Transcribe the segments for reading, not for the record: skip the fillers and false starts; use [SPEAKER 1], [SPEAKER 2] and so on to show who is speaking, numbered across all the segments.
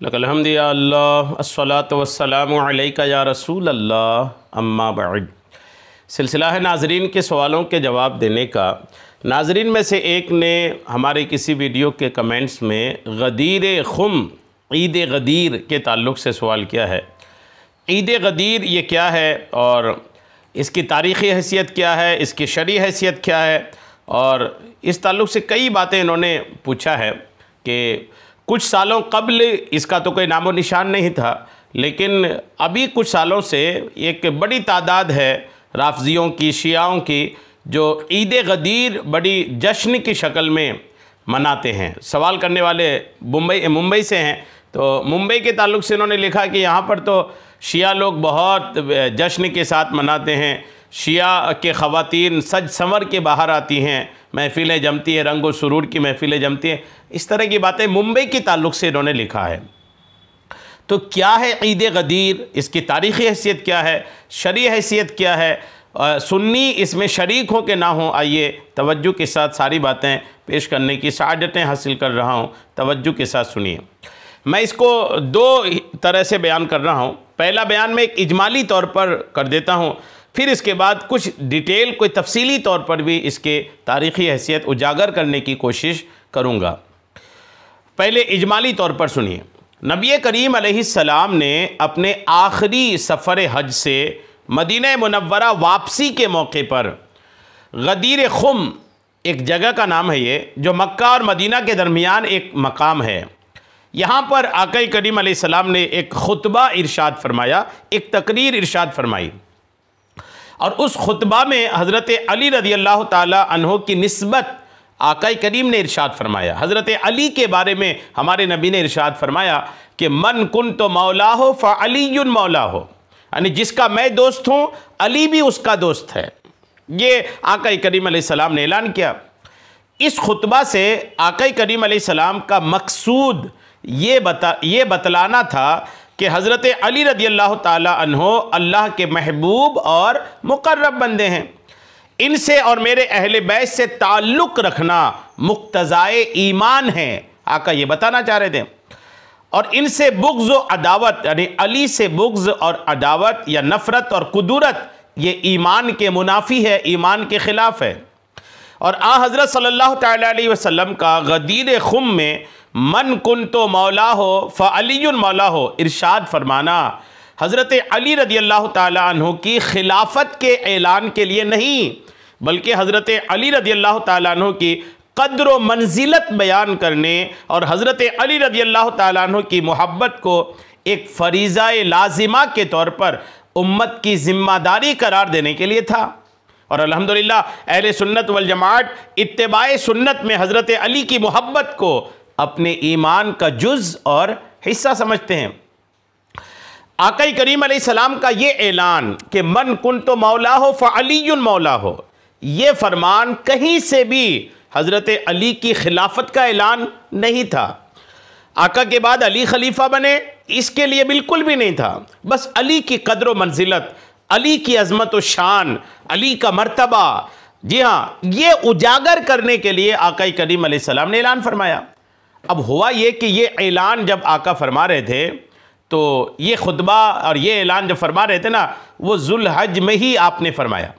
[SPEAKER 1] लकल हम्द या अल्लाह अस्सलातु वस्सलामु अलैका या रसूल अल्लाह अम्मा बअद। सिलसिला है नाज़रीन के सवालों के जवाब देने का। नाज़रीन में से एक ने हमारे किसी वीडियो के कमेंट्स में गदीर खुम ईद गदीर के ताल्लुक़ से सवाल किया है। ईद गदीर ये क्या है और इसकी तारीख़ी हैसियत क्या है, इसकी शरई हैसियत क्या है, और इस ताल्लुक़ से कई बातें इन्होंने पूछा है कि कुछ सालों कबल इसका तो कोई नामो निशान नहीं था, लेकिन अभी कुछ सालों से एक बड़ी तादाद है राफ़ज़ियों की, शियाओं की, जो ईद गदीर बड़ी जश्न की शक्ल में मनाते हैं। सवाल करने वाले मुंबई से हैं, तो मुंबई के ताल्लुक़ से इन्होंने लिखा कि यहाँ पर तो शिया लोग बहुत जश्न के साथ मनाते हैं, शिया के ख़वातीन सज संवर के बाहर आती हैं, महफ़िलें जमती हैं, रंग व सुरूर की महफ़िलें जमती हैं। इस तरह की बातें मुंबई के ताल्लुक़ से इन्होंने लिखा है। तो क्या है ईद गदीर, इसकी तारीख़ी हैसियत क्या है, शरई हैसियत क्या है, सुन्नी इसमें शरीक हो के ना हो। आइए तवज्जो के साथ सारी बातें पेश करने की सआदतें हासिल कर रहा हूँ, तवज्जो के साथ सुनिए। मैं इसको दो तरह से बयान कर रहा हूँ। पहला बयान मैं एक इजमाली तौर पर कर देता हूँ, फिर इसके बाद कुछ डिटेल, कोई तफसीली तौर पर भी इसके तारीख़ी हैसियत उजागर करने की कोशिश करूँगा। पहले इजमाली तौर पर सुनिए। नबी करीम अलैहिस्सलाम ने अपने आखिरी सफ़र हज से मदीना मुनव्वरा वापसी के मौके पर गदीर खुम, एक जगह का नाम है ये, जो मक्का और मदीना के दरमियान एक मकाम है, यहाँ पर आका करीम अलैहिस्सलाम ने एक खुतबा इरशाद फरमाया, एक तकरीर इरशाद फरमाई, और उस खुतबा में हज़रत अली रज़ी अल्लाह ताला अन्हो की निस्बत आका करीम ने इरशाद फरमाया। हज़रत अली के बारे में हमारे नबी ने इरशाद फरमाया कि मन कुन तो मौला हो फ़ अलीयुन मौला हो, यानी जिसका मैं दोस्त हूँ अली भी उसका दोस्त है। ये आका करीम अलैहिस्सलाम ने ऐलान किया। इस खुतबा से आका करीम अलैहिस्सलाम का मकसूद ये बतलाना था कि हज़रत अली रज़ी अल्लाह ताला अन्हो अल्लाह के महबूब और मुक़र्रब बंदे हैं। इनसे और मेरे अहले बैत से ताल्लुक़ रखना मुक्तज़ाए ईमान है, आका ये बताना चाह रहे थे। और इनसे बुग़्ज़ व अदावत, यानी अली से बुग़्ज़ और अदावत या नफ़रत और कुदूरत, ये ईमान के मुनाफी है, ईमान के ख़िलाफ़ है। और आ हज़रत सल्लल्लाहु तआला अलैहि वसल्लम का गदीर खुम में मन कुन तो मौला हो फ़ अलीयुन मौला हो इरशाद फरमाना हज़रत अली रज़ी अल्लाह ताला अन्हु की खिलाफत के ऐलान के लिए नहीं, बल्कि हज़रत अली रज़ी अल्लाह ताला अन्हु की क़द्र व मंजिलत बयान करने और हज़रत अली रज़ी अल्लाह ताला अन्हु की मोहब्बत को एक फ़रीज़ा लाजिमा के तौर पर उम्मत की ज़िम्मेदारी करार देने के लिए था। और अल्हम्दुलिल्लाह अहले सुन्नत वल जमाअत इत्तिबाए सुन्नत में हज़रत अली की मोहब्बत को अपने ईमान का जुज़ और हिस्सा समझते हैं। आका करीम अलैहिस्सलाम का ये ऐलान कि मन कुन तो मौला हो फ़ अलीयुन मौला हो, ये फरमान कहीं से भी हज़रत अली की खिलाफत का ऐलान नहीं था। आका के बाद अली खलीफा बने, इसके लिए बिल्कुल भी नहीं था। बस अली की कद्र व मंजिलत, अली की अज़मत व शान, अली का मर्तबा, जी हाँ, ये उजागर करने के लिए आका करीम अलैहिस्सलाम ने ऐलान फरमाया। अब हुआ ये कि ये ऐलान जब आका फरमा रहे थे, तो ये खुतबा और ये ऐलान जब फरमा रहे थे ना, वो ज़ुल्हज में ही आपने फरमाया।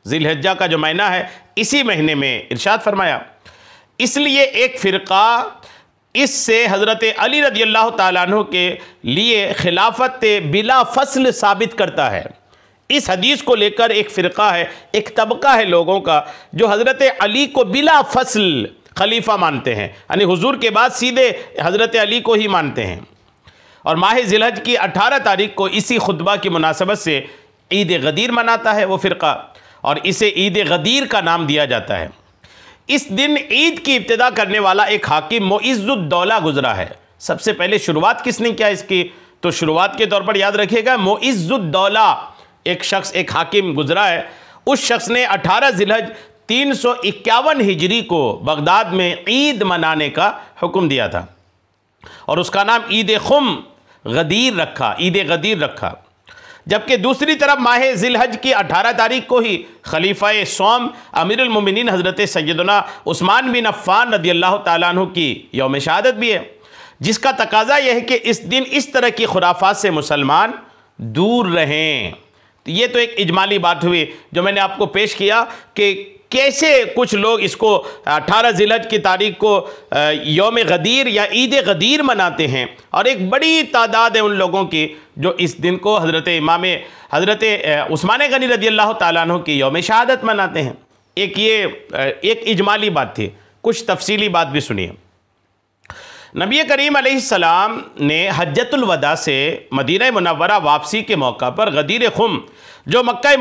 [SPEAKER 1] ज़िलहज्जा का जो महीना है, इसी महीने में इरशाद फरमाया। इसलिए एक फ़िरक़ा इससे हज़रत अली रज़ी अल्लाह ताला अन्हु के लिए खिलाफत बिला फ़स्ल साबित करता है। इस हदीस को लेकर एक फ़िरक़ा है, एक तबका है लोगों का जो हज़रत अली को बिला फ़स्ल खलीफा मानते हैं, यानी हुजूर के बाद सीधे हज़रत अली को ही मानते हैं। और माह ज़िलहज की 18 तारीख को इसी खुतबा की मुनासबत से ईद गदीर मनाता है वो फ़िरक़ा, और इसे ईद गदीर का नाम दिया जाता है। इस दिन ईद की इब्तिदा करने वाला एक हाकिम मुइज़्ज़ुद्दौला गुज़रा है। सबसे पहले शुरुआत किसने किया इसकी, तो शुरुआत के तौर पर याद रखिएगा, मुइज़्ज़ुद्दौला एक शख्स, एक हाकिम गुज़रा है। उस शख्स ने 18 ज़िलहज 351 हिजरी को बगदाद में ईद मनाने का हुक्म दिया था, और उसका नाम ईद खुम गदीर रखा, ईद गदीर रखा। जबकि दूसरी तरफ माह ज़िलहज की 18 तारीख को ही खलीफा सौम अमीरुल मोमिनीन हज़रत सैयदना उस्मान बिन अफ़्फ़ान रज़ी अल्लाह ताला अन्हु की यौम शहादत भी है। जिसका तकाजा यह है कि इस दिन इस तरह की खुराफात से मुसलमान दूर रहें। तो ये तो एक इजमाली बात हुई जो मैंने आपको पेश किया कि कैसे कुछ लोग इसको 18 ज़िलहज की तारीख को यौम गदीर या ईद गदीर मनाते हैं, और एक बड़ी तादाद है उन लोगों की जो इस दिन को हज़रत उस्मान गनी रज़ी अल्लाह ताला अन्हु की यौम शहादत मनाते हैं। एक इजमाली बात थी, कुछ तफसीली बात भी सुनिए। नबी करीम अलैहिस्सलाम ने हज्जतुल वदा से मदीना मुनव्वरा वापसी के मौका पर गदीर खुम, जो मक्का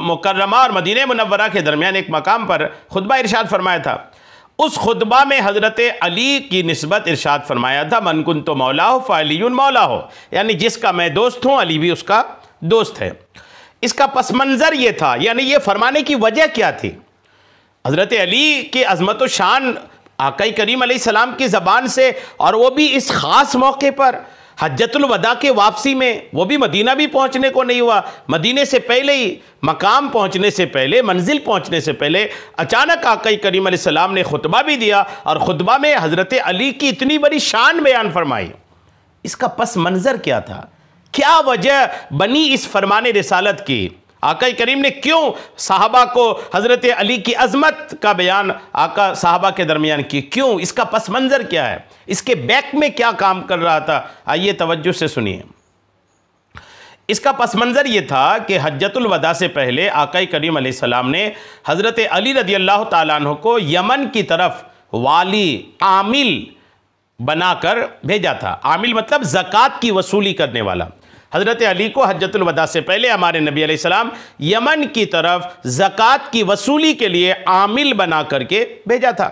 [SPEAKER 1] मुकर्रमा और मदीना मुनव्वरा के दरमियान एक मकाम पर खुतबा इरशाद फरमाया था। उस खुतबा में हज़रत अली की निस्बत इरशाद फरमाया था, मन कुन्तु मौला हो फ़अलियुन मौला हो, यानी जिसका मैं दोस्त हूँ अली भी उसका दोस्त है। इसका पस मंज़र ये था, यानी ये फरमाने की वजह क्या थी? हज़रत अली की अज़मत व शान आका करीम अलैहिस्सलाम की ज़बान से, और वो भी इस ख़ास मौके पर हज्जतुल वदा के वापसी में, वो भी मदीना भी पहुंचने को नहीं हुआ, मदीने से पहले ही, मकाम पहुंचने से पहले, मंजिल पहुंचने से पहले अचानक आका करीम अलैहिस्सलाम ने खुतबा भी दिया और खुतबा में हज़रत अली की इतनी बड़ी शान बयान फरमाई। इसका पस मंज़र क्या था? क्या वजह बनी इस फरमान रिसालत की? आका करीम ने क्यों साहबा को हज़रत अली की अज़मत का बयान आका साहबा के दरमियान की? क्यों? इसका पस मंज़र क्या है? इसके बैक में क्या काम कर रहा था? आइए तवज्जो से सुनिए। इसका पस मंज़र ये था कि हज्जतुल वदा से पहले आका करीम अलैहिस्सलाम ने हज़रत अली रज़ी अल्लाह ताला अन्हु को यमन की तरफ वाली आमिल बनाकर भेजा था। आमिल मतलब ज़कात की वसूली करने वाला। हज़रत अली को हज्जतुल वदा से पहले हमारे नबी अलैहिस्सलाम यमन की तरफ ज़कात की वसूली के लिए आमिल बना करके भेजा था।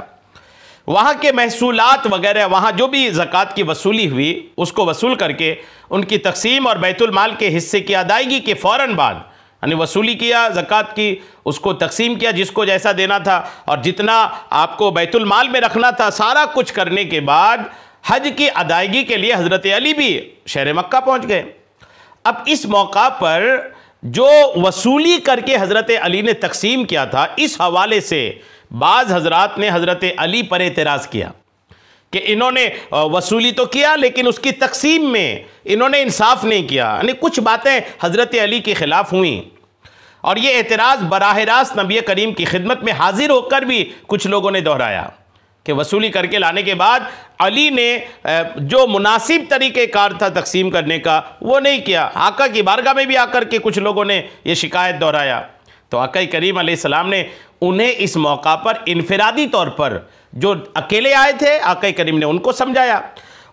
[SPEAKER 1] वहाँ के महसूलात वगैरह, वहाँ जो भी ज़कात की वसूली हुई उसको वसूल करके उनकी तकसीम और बैतुल माल के हिस्से की अदायगी के फ़ौरन बाद, यानी वसूली किया ज़कात की, उसको तकसीम किया जिसको जैसा देना था, और जितना आपको बैतुल माल में रखना था सारा कुछ करने के बाद हज की अदायगी के लिए हज़रत अली भी शहर मक्का पहुँच गए। अब इस मौका पर जो वसूली करके हज़रत अली ने तकसीम किया था, इस हवाले से बाज़ हज़रात ने हज़रत अली पर एतराज़ किया कि इन्होंने वसूली तो किया लेकिन उसकी तकसीम में इन्होंने इंसाफ नहीं किया, यानी कुछ बातें हज़रत अली के ख़िलाफ़ हुई। और ये एतराज़ बराह रास्त नबी करीम की खिदमत में हाजिर होकर भी कुछ लोगों ने दोहराया कि वसूली करके लाने के बाद अली ने जो मुनासिब तरीक़ेकार था तकसीम करने का वो नहीं किया। आका की बारगाह में भी आकर के कुछ लोगों ने ये शिकायत दोहराया। तो आका करीम अलैहिस्सलाम ने उन्हें इस मौका पर इनफरादी तौर पर, जो अकेले आए थे, आका करीम ने उनको समझाया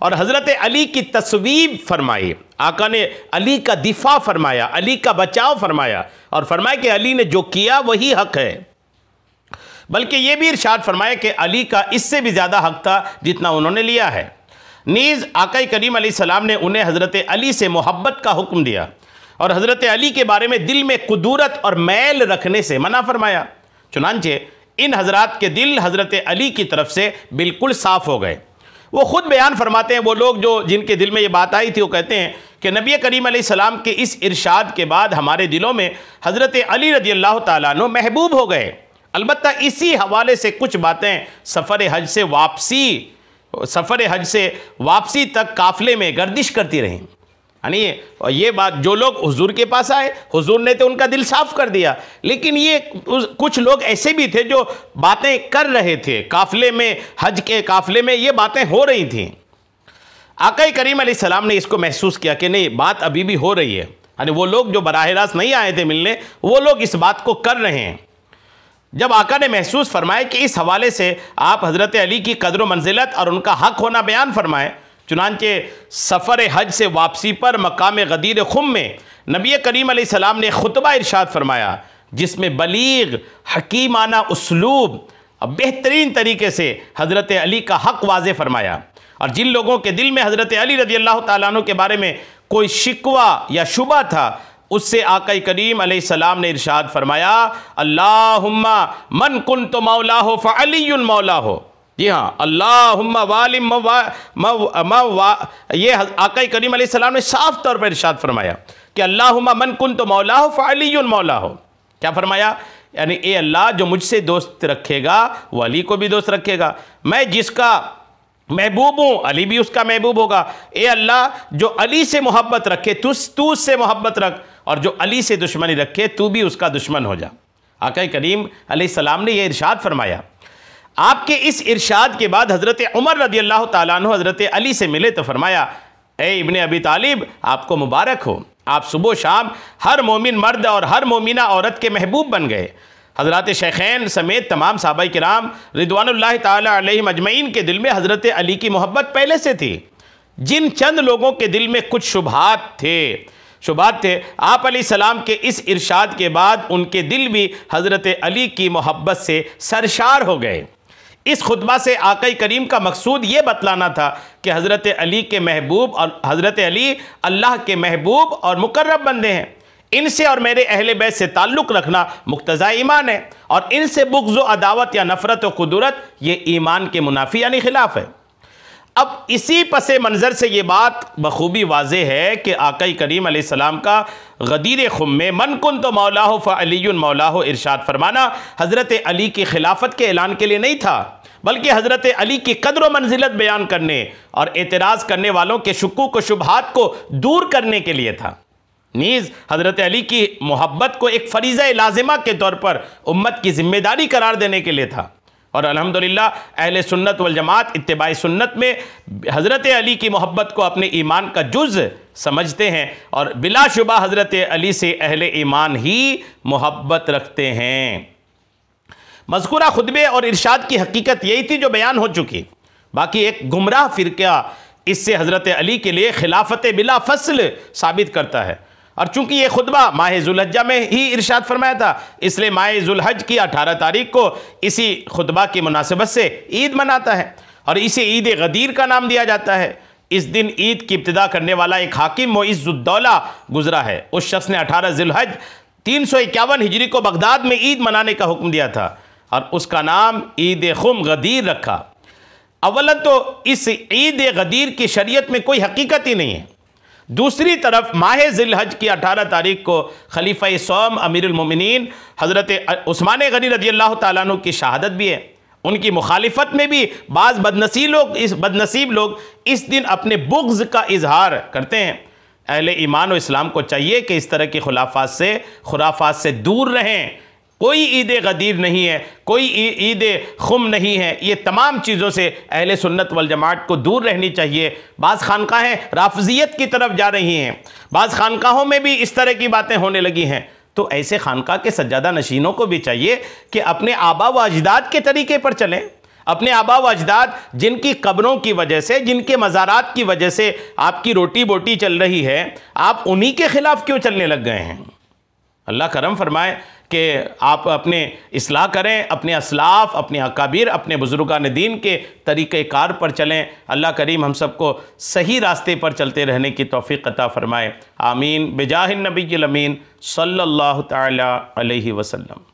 [SPEAKER 1] और हज़रत अली की तस्वीब फरमाई। आका ने अली का दिफा फरमाया, अली का बचाव फरमाया और फरमाया कि अली ने जो किया वही हक है। बल्कि ये भी इरशाद फरमाया कि अली का इससे भी ज़्यादा हक था जितना उन्होंने लिया है। नीज़ आका करीम अलैहिस्सलाम ने उन्हें हज़रत अली से मोहब्बत का हुक्म दिया और हज़रत अली के बारे में दिल में कुदूरत और मैल रखने से मना फरमाया। चुनांचे इन हज़रात के दिल हज़रत अली की तरफ से बिल्कुल साफ़ हो गए। वो ख़ुद बयान फरमाते हैं, वो लोग जो जिनके दिल में ये बात आई थी, वो कहते हैं कि नबी करीम अलैहिस्सलाम के इस इरशाद के बाद हमारे दिलों में हज़रत अली रज़ी अल्लाह ताला अन्हु महबूब हो गए। अलबत्ता इसी हवाले से कुछ बातें सफ़र हज से वापसी तक काफ़िले में गर्दिश करती रहीं। यानी ये बात, जो लोग हुजूर के पास आए, हुजूर ने तो उनका दिल साफ़ कर दिया, लेकिन ये कुछ लोग ऐसे भी थे जो बातें कर रहे थे काफ़िले में, हज के काफ़िले में ये बातें हो रही थीं। आका करीम अलैहिस्सलाम ने इसको महसूस किया कि नहीं, बात अभी भी हो रही है। यानी वो लोग जो बराह रास्त नहीं आए थे मिलने, वो लोग इस बात को कर रहे हैं। जब आका ने महसूस फरमाया कि इस हवाले से आप हज़रत अली की कदर व मंजिलत और उनका हक़ होना बयान फरमाएँ, चुनांचे सफ़र हज से वापसी पर मकाम गदीर खुम में नबी करीम अलैहिस्सलाम ने खुतबा इरशाद फरमाया, जिसमें बलीग हकीमाना उसलूब बेहतरीन तरीके से हज़रत अली का हक़ वाज़े फरमाया। और जिन लोगों के दिल में हज़रत अली रज़ी अल्लाह ताला अन्हु के बारे में कोई शिकवा या शुबा था, उससे आका करीम अलैहिस्सलाम ने इरशाद फरमाया, अल्लाहुम्मा मन कुन्तु मौला हो फ़अलियुन मौला हो। जी हाँ, अल्लाहुम्मा वालिम ये आका करीम अलैहिस्सलाम ने साफ तौर पर इरशाद फरमाया कि अल्लाहुम्मा मन कुन्तु मौला हो फ़अलियुन मौला हो। क्या फरमाया? यानी ए अल्लाह, जो मुझसे दोस्त रखेगा वो अली को भी दोस्त रखेगा। मैं जिसका महबूब हूँ, अली भी उसका महबूब होगा। ए अल्लाह, जो अली से मोहब्बत रखे तू उससे मोहब्बत रख, और जो अली से दुश्मनी रखे तू भी उसका दुश्मन हो जा। आका करीम अलैहिस्सलाम ने यह इरशाद फरमाया। आपके इस इरशाद के बाद हज़रत उमर रज़ी अल्लाह ताला अन्हु हज़रत अली से मिले तो फरमाया, ए इब्ने अबी तालिब, आपको मुबारक हो, आप सुबह शाम हर मोमिन मर्द और हर मोमिना औरत के महबूब बन गए। हज़रत शेखैन समेत तमाम सहाबाए किराम रिदवानुल्लाहि ताला अलैहिम अजमईन के दिल में हज़रत अली की मोहब्बत पहले से थी। जिन चंद लोगों के दिल में कुछ शुबहात थे, आप अलैहिस्सलाम के इस इरशाद के बाद उनके दिल भी हज़रत अली की मोहब्बत से सरशार हो गए। इस खुतबा से आका करीम का मकसूद ये बतलाना था कि हज़रत अली के महबूब और हज़रत अली अल्लाह के महबूब और मुकर्रब बंदे हैं। इनसे और मेरे अहले बैत से ताल्लुक़ रखना मुक्तज़ा ईमान है, और इनसे बुग़्ज़ व अदावत या नफ़रत व खुदूरत ये ईमान के मुनाफी यानी ख़िलाफ़ है। अब इसी पसे मंज़र से ये बात बखूबी वाज़े है कि आका करीम अलैहिस्सलाम का गदीर खुम में मन कुन तो मौलाहो फ़अलियुन मौलाहो इरशाद फरमाना हज़रत अली की खिलाफत के ऐलान के लिए नहीं था, बल्कि हज़रत अली की कद्र व मंजिलत बयान करने और एतराज़ करने वालों के शुकूक व शुबहात को दूर करने के लिए था। नीज़ हज़रत अली की मोहब्बत को एक फ़रीज़ा लाज़िमा के तौर पर उम्मत की ज़िम्मेदारी करार देने के लिए था। और अल्हम्दुलिल्लाह अहले सुन्नत वल जमात इत्तिबाए सुन्नत में हज़रत अली की मोहब्बत को अपने ईमान का जुज़ समझते हैं, और बिलाशुबा हज़रत अली से अहले ईमान ही मोहब्बत रखते हैं। मज़कूरा खुतबे और इरशाद की हकीकत यही थी जो बयान हो चुकी। बाकी एक गुमराह फ़िरका इससे हज़रत अली के लिए खिलाफत बिला फसल साबित करता है। और चूँकि ये खुतबा माह ज़ुल्हज्जा में ही इरशाद फरमाया था, इसलिए माह ज़ुल्हज की 18 तारीख को इसी खुतबा की मुनासिबत से ईद मनाता है, और इसे ईद गदीर का नाम दिया जाता है। इस दिन ईद की इब्तिदा करने वाला एक हाकिम मुइज़्ज़ुद्दौला गुजरा है। उस शख्स ने 18 ज़ुल्हज 351 हिजरी को बगदाद में ईद मनाने का हुक्म दिया था, और उसका नाम ईद खुम गदीर रखा। अव्वलन तो इस ईद गदीर की शरीयत में कोई हकीकत ही नहीं है। दूसरी तरफ माह ज़िलहज की 18 तारीख को खलीफा सौम अमीरुल मोमिनीन हज़रत उस्मान गनी रज़ी अल्लाह ताला अन्हु की शहादत भी है। उनकी मुखालिफत में भी बाज़ बदनसीब लोग इस दिन अपने बुग़्ज़ का इजहार करते हैं। अहले ईमान और इस्लाम को चाहिए कि इस तरह की खुराफात से दूर रहें। कोई ईद गदीर नहीं है, कोई ईद खुम नहीं है। ये तमाम चीज़ों से अहले सुन्नत वल जमात को दूर रहनी चाहिए। बाज़ खानकाहें राफ़ज़ियत की तरफ जा रही हैं, बाज़ खानकाहों में भी इस तरह की बातें होने लगी हैं। तो ऐसे खानका के सज्जादा नशीनों को भी चाहिए कि अपने आबा व अजदाद के तरीके पर चलें। अपने आबा व अजदाद जिनकी कब्रों की वजह से, जिनके मज़ारात की वजह से आपकी रोटी बोटी चल रही है, आप उन्हीं के ख़िलाफ़ क्यों चलने लग गए हैं? अल्लाह करम फरमाए कि आप अपने इस्लाह करें, अपने असलाफ़, अपने अकाबिर, अपने बुज़ुर्गान दीन के तरीक़े कार पर चलें। अल्लाह करीम हम सबको सही रास्ते पर चलते रहने की तौफ़ीक़ अता फ़रमाए। आमीन बिजाहिन नबिय्यिल अमीन सल्लल्लाहु तआला अलैहि वसल्लम।